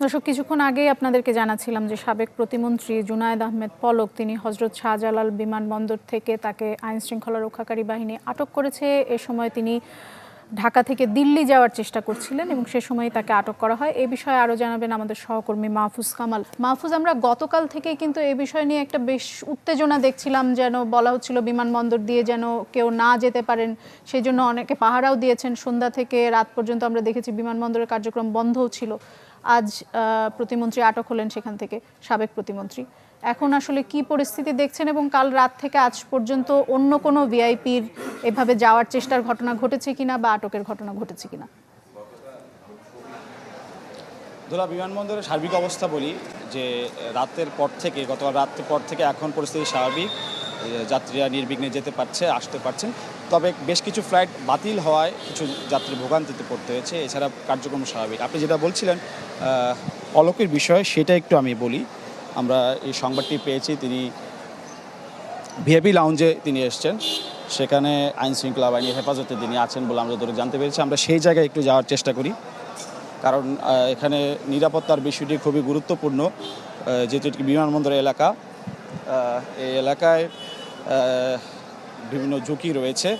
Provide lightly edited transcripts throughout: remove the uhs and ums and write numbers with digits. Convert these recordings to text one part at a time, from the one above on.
দর্শক, কিছুক্ষণ আগেই আপনাদেরকে জানাচ্ছিলাম যে সাবেক প্রতিমন্ত্রী জুনায়েদ আহমেদ পলক তিনি হযরত শাহজালাল বিমানবন্দর থেকে তাকে আইন শৃঙ্খলা রক্ষাকারী বাহিনী আটক করেছে। এ সময় তিনি ঢাকা থেকে দিল্লি যাওয়ার চেষ্টা করছিলেন এবং সে সময় তাকে আটক করা হয়। এই বিষয়ে আরও জানাবেন আমাদের সহকর্মী মাহফুজ কামাল। মাহফুজ, আমরা গতকাল থেকেই কিন্তু এই বিষয় নিয়ে একটা বেশ উত্তেজনা দেখছিলাম, যেন বলা হচ্ছিল বিমানবন্দর দিয়ে যেন কেউ না যেতে পারেন, সেই জন্য অনেকে পাহারাও দিয়েছেন। সন্ধ্যা থেকে রাত পর্যন্ত আমরা দেখেছি বিমানবন্দরের কার্যক্রম বন্ধও ছিল। আজ প্রতিমন্ত্রী আটক হলেন সেখান থেকে, সাবেক প্রতিমন্ত্রী। এখন আসলে কি পরিস্থিতি দেখছেন এবং কাল রাত থেকে আজ পর্যন্ত অন্য কোনো ভিআইপির এভাবে যাওয়ার চেষ্টার ঘটনা ঘটেছে কিনা বা আটকের ঘটনা ঘটেছে কিনা? ধরা বিমানবন্দরের সার্বিক অবস্থা বলি যে রাতের পর থেকে, গতকাল রাতের পর থেকে এখন পরিস্থিতি স্বাভাবিক। যাত্রীরা নির্বিঘ্নে যেতে পারছে, আসতে পারছেন। তবে বেশ কিছু ফ্লাইট বাতিল হওয়ায় কিছু যাত্রী ভোগান্তিতে পড়তে হয়েছে। এছাড়া কার্যক্রম স্বাভাবিক। আপনি যেটা বলছিলেন পলকের বিষয়, সেটা একটু আমি বলি। আমরা এই সংবাদটি পেয়েছি, তিনি ভিআইপি লাউঞ্জে তিনি এসছেন, সেখানে আইন শৃঙ্খলা বাহিনীর হেফাজতে তিনি আছেন বলে আমরা যতটুকু জানতে পেরেছি। আমরা সেই জায়গায় একটু যাওয়ার চেষ্টা করি, কারণ এখানে নিরাপত্তার বিষয়টি খুবই গুরুত্বপূর্ণ। যেহেতু এটি বিমানবন্দর এলাকা, এই এলাকায় বিভিন্ন ঝুঁকি রয়েছে,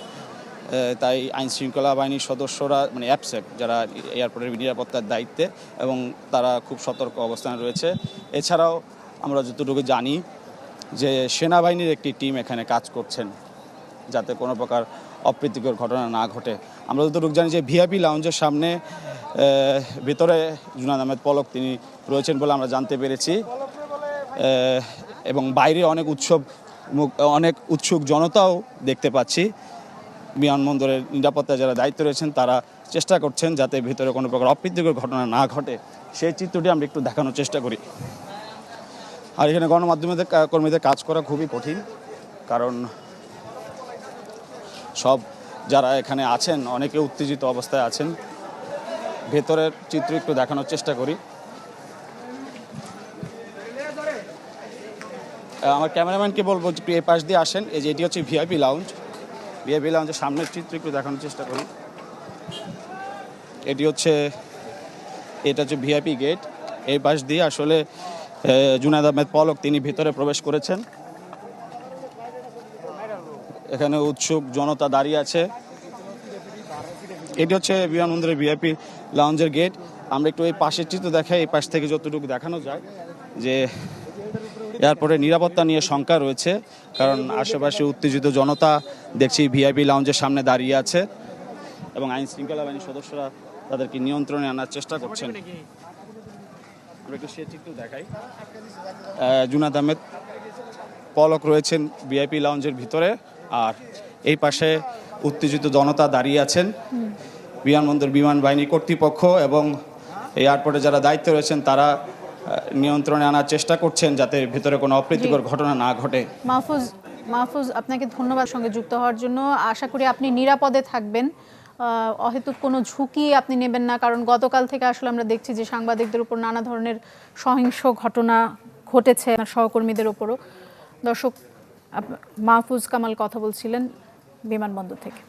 তাই আইন শৃঙ্খলা বাহিনীর সদস্যরা মানে অ্যাপসেক যারা এয়ারপোর্টের নিরাপত্তার দায়িত্বে, এবং তারা খুব সতর্ক অবস্থানে রয়েছে। এছাড়াও আমরা যতটুকু জানি যে সেনাবাহিনীর একটি টিম এখানে কাজ করছেন যাতে কোনো প্রকার অপ্রীতিকর ঘটনা না ঘটে। আমরা যতটুকু জানি যে ভিআইপি লাউঞ্জের সামনে ভেতরে জুনায়েদ আহমেদ পলক তিনি রয়েছেন বলে আমরা জানতে পেরেছি, এবং বাইরে অনেক উৎসুক জনতাও দেখতে পাচ্ছি। বিমানবন্দরের নিরাপত্তা যারা দায়িত্ব রয়েছেন তারা চেষ্টা করছেন যাতে ভেতরে কোনো প্রকার অপ্রীতিকর ঘটনা না ঘটে, সেই চিত্রটি আমরা একটু দেখানোর চেষ্টা করি। আর এখানে গণমাধ্যমের কর্মীদের কাজ করা খুবই কঠিন, কারণ সব যারা এখানে আছেন অনেকে উত্তেজিত অবস্থায় আছেন। ভেতরের চিত্র একটু দেখানোর চেষ্টা করি। আমার ক্যামেরাম্যানকে বলবো যে এই পাশ দিয়ে আসেন। এই যে এটি হচ্ছে ভিআইপি লাউঞ্জ। ভিআইপি লাউঞ্জের সামনের চিত্র একটু দেখানোর চেষ্টা করি। এটা হচ্ছে ভিআইপি গেট। এই পাশ দিয়ে আসলে জুনায়েদ আহমেদ পলক তিনি ভিতরে প্রবেশ করেছেন। এখানে উৎসুক জনতা দাঁড়িয়ে আছে। এটি হচ্ছে বিমানবন্দরের ভিআইপি লাউঞ্জের গেট। আমরা একটু এই পাশের চিত্র দেখাই। এই পাশ থেকে যতটুকু দেখানো যায় যে এয়ারপোর্টে নিরাপত্তা নিয়ে শঙ্কা রয়েছে, কারণ আশেপাশে উত্তেজিত জনতা দেখছি ভিআইপি লাউঞ্জের সামনে দাঁড়িয়ে আছে, এবং আইন শৃঙ্খলা বাহিনীর সদস্যরা তাদেরকে নিয়ন্ত্রণে আনার চেষ্টা করছেন। আমরা একটু সে চিত্র দেখাই। জুনায়েদ আহমেদ পলক রয়েছেন ভিআইপি লাউঞ্জের ভিতরে, আর এই পাশে উত্তেজিত জনতা দাঁড়িয়ে আছেন। বিমানবন্দর বিমান বাহিনী কর্তৃপক্ষ এবং এয়ারপোর্টে যারা দায়িত্ব রয়েছেন তারা নিয়ন্ত্রণে আনার চেষ্টা করছেন যাতে ভিতরে কোনো অপ্রীতিকর ঘটনা না ঘটে। মাহফুজ, আপনাকে ধন্যবাদ সঙ্গে যুক্ত হওয়ার জন্য। আশা করি আপনি নিরাপদে থাকবেন, অহেতুক কোনো ঝুঁকি আপনি নেবেন না, কারণ গতকাল থেকে আসলে আমরা দেখছি যে সাংবাদিকদের উপর নানা ধরনের সহিংস ঘটনা ঘটেছে, সহকর্মীদের উপরও। দর্শক, মাহফুজ কামাল কথা বলছিলেন বিমানবন্দর থেকে।